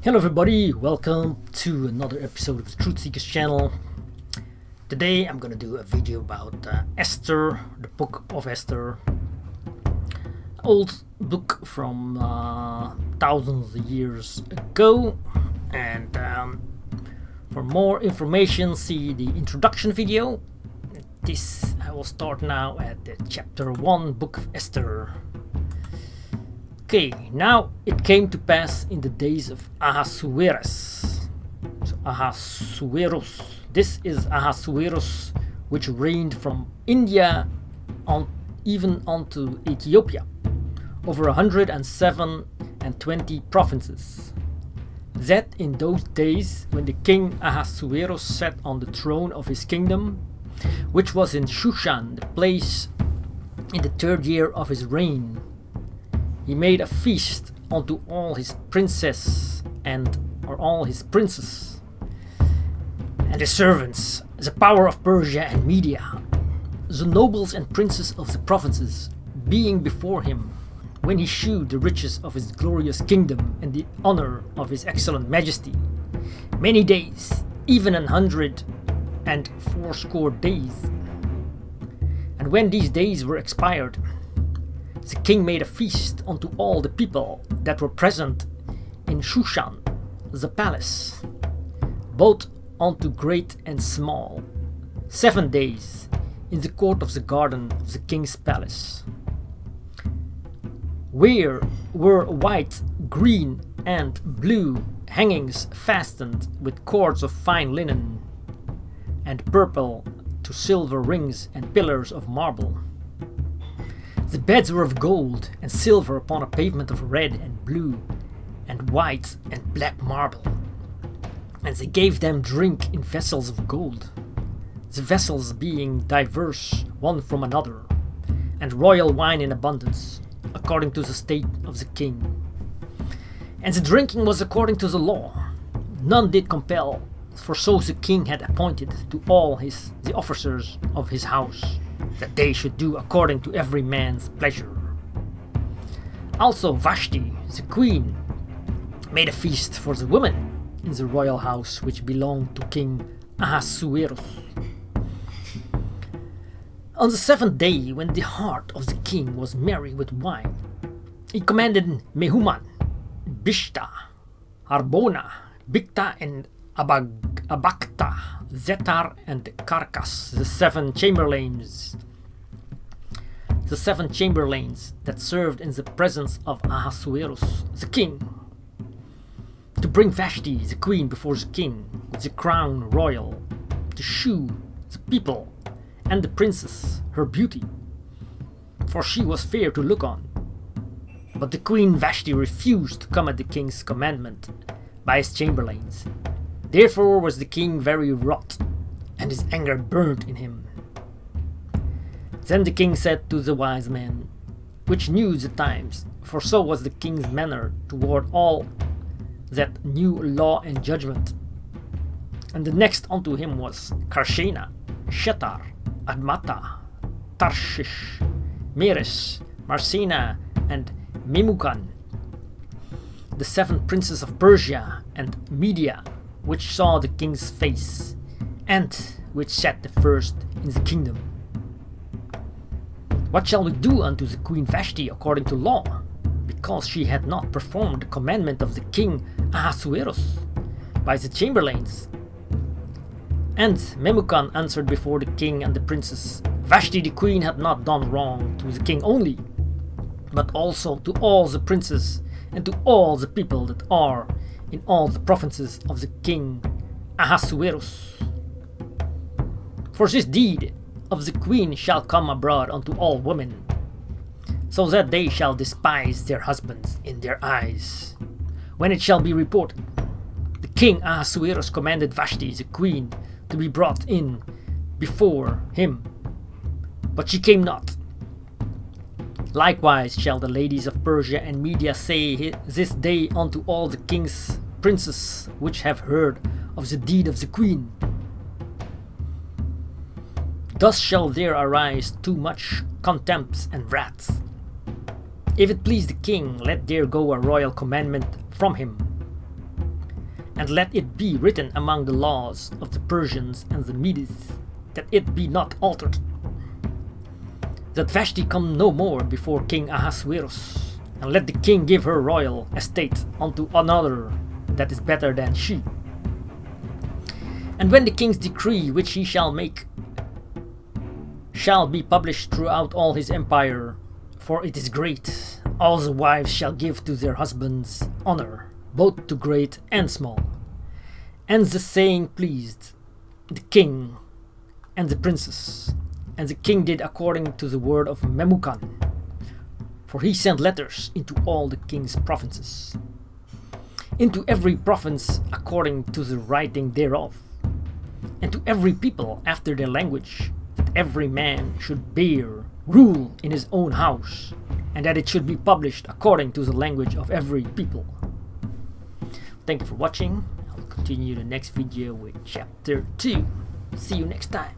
Hello everybody, welcome to another episode of the Truth Seekers channel. Today I'm gonna do a video about Esther, the Book of Esther. Old book from thousands of years ago, and for more information see the introduction video. I will start now at the chapter 1, Book of Esther. Okay, now it came to pass in the days of Ahasuerus. So Ahasuerus. This is Ahasuerus, which reigned from India even onto Ethiopia, over 127 provinces. That in those days, when the king Ahasuerus sat on the throne of his kingdom, which was in Shushan, the place in the 3rd year of his reign, he made a feast unto all his princes or all his princes and his servants, the power of Persia and Media, the nobles and princes of the provinces, being before him, when he shewed the riches of his glorious kingdom and the honor of his excellent majesty, many days, even 180 days. And when these days were expired, the king made a feast unto all the people that were present in Shushan, the palace, both unto great and small, 7 days, in the court of the garden of the king's palace, where were white, green, and blue hangings fastened with cords of fine linen, and purple to silver rings and pillars of marble. The beds were of gold and silver upon a pavement of red and blue and white and black marble, and they gave them drink in vessels of gold, the vessels being diverse one from another, and royal wine in abundance, according to the state of the king. And the drinking was according to the law, none did compel, for so the king had appointed to all the officers of his house, that they should do according to every man's pleasure. Also Vashti, the queen, made a feast for the women in the royal house which belonged to King Ahasuerus. On the 7th day, when the heart of the king was merry with wine, he commanded Mehuman, Bishta, Harbona, Bigta, and Abagta, Zetar, and Karkas, the 7 chamberlains that served in the presence of Ahasuerus, the king, to bring Vashti, the queen, before the king with the crown royal, to shew the people and the princess her beauty, for she was fair to look on. But the queen Vashti refused to come at the king's commandment by his chamberlains. Therefore was the king very wroth, and his anger burnt in him. Then the king said to the wise men, which knew the times, for so was the king's manner toward all that knew law and judgment. And the next unto him was Karshena, Shetar, Admata, Tarshish, Meres, Marsena, and Memucan, the 7 princes of Persia and Media, which saw the king's face, and which sat the first in the kingdom. What shall we do unto the queen Vashti according to law, because she had not performed the commandment of the king Ahasuerus by the chamberlains? And Memucan answered before the king and the princes, Vashti the queen had not done wrong to the king only, but also to all the princes and to all the people that are in all the provinces of the king Ahasuerus. For this deed of the queen shall come abroad unto all women, so that they shall despise their husbands in their eyes. When it shall be reported, the king Ahasuerus commanded Vashti the queen to be brought in before him, but she came not. Likewise shall the ladies of Persia and Media say this day unto all the king's princes which have heard of the deed of the queen. Thus shall there arise too much contempt and wrath. If it please the king, let there go a royal commandment from him. and let it be written among the laws of the Persians and the Medes, that it be not altered, that Vashti come no more before King Ahasuerus, and let the king give her royal estate unto another that is better than she. And when the king's decree which he shall make shall be published throughout all his empire, for it is great, all the wives shall give to their husbands honor, both to great and small. And the saying pleased the king and the princess, and the king did according to the word of Memucan, for he sent letters into all the king's provinces, into every province according to the writing thereof, and to every people after their language, that every man should bear rule in his own house, and that it should be published according to the language of every people. Thank you for watching. I'll continue the next video with chapter 2. See you next time.